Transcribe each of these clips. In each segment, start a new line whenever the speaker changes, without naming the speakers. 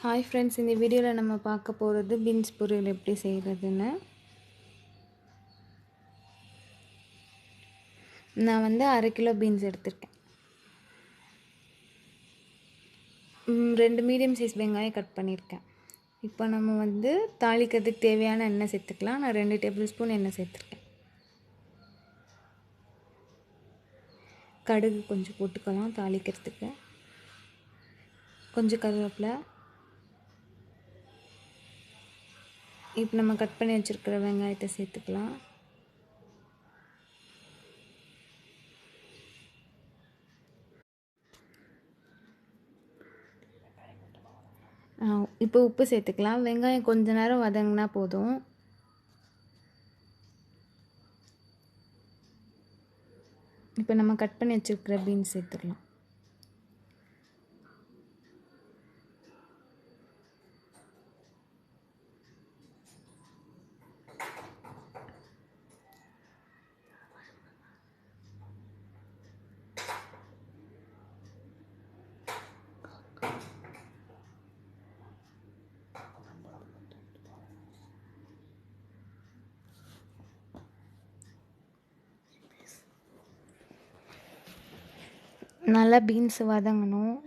Hi friends, இந்த வீடியோவில் நம்ம பார்க்க போகிறது பீன்ஸ் பொரியல் எப்படி செய்கிறதுன்னு. நான் வந்து 1/2 கிலோ பீன்ஸ் எடுத்திருக்கேன். 2 மீடியம் சைஸ் வெங்காயம் கட் பண்ணியிருக்கேன். இப்போ நம்ம வந்து தாளிக்கிறதுக்கு தேவையான எண்ணெய் சேர்த்துக்கலாம். நான் 2 டேபிள் ஸ்பூன் எண்ணெய் சேர்த்துருக்கேன். கடுகு கொஞ்சம் போட்டுக்கலாம் தாளிக்கிறதுக்கு. கொஞ்சம் கருவேப்பிலை. இப்போ நம்ம கட் பண்ணி வச்சுருக்கிற வெங்காயத்தை சேர்த்துக்கலாம். இப்போ உப்பு சேர்த்துக்கலாம். வெங்காயம் கொஞ்ச நேரம் வதங்கினா போதும். இப்போ நம்ம கட் பண்ணி வச்சுருக்கிற பீன்ஸ் சேர்த்துக்கலாம். நல்லா பீன்ஸ் வதங்கணும்.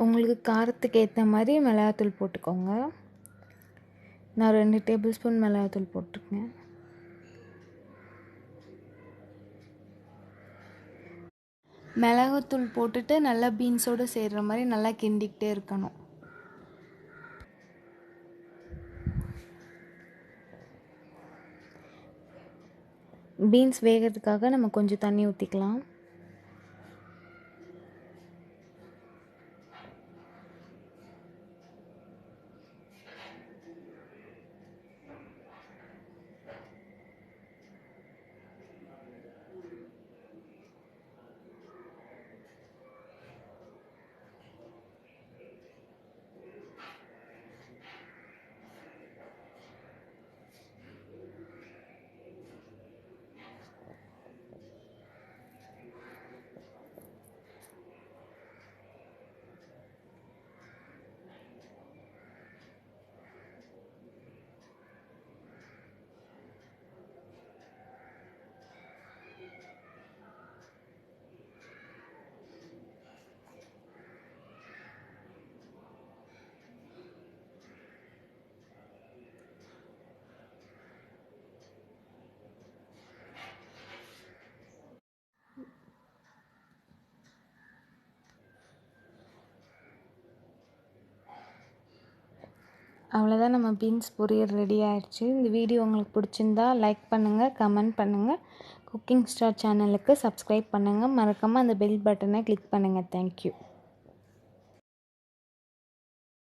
உங்களுக்கு காரத்துக்கு ஏற்ற மாதிரி மிளகாத்தூள் போட்டுக்கோங்க. நான் 2 டேபிள் ஸ்பூன் மிளகாத்தூள் போட்டிருக்கேன். மிளகாத்தூள் போட்டுட்டு நல்லா பீன்ஸோடு சேர்கிற மாதிரி நல்லா கிண்டிக்கிட்டே இருக்கணும். பீன்ஸ் வேகிறதுக்காக நம்ம கொஞ்சம் தண்ணி ஊற்றிக்கலாம். அவ்வளோதான், நம்ம பீன்ஸ் பொரியல் ரெடி ஆயிடுச்சு. இந்த வீடியோ உங்களுக்கு பிடிச்சிருந்தா லைக் பண்ணுங்கள், கமெண்ட் பண்ணுங்கள். குக்கிங் ஸ்டார் சேனலுக்கு சப்ஸ்கிரைப் பண்ணுங்கள். மறக்காமல் அந்த பெல் பட்டனை கிளிக் பண்ணுங்கள். தேங்க்யூ.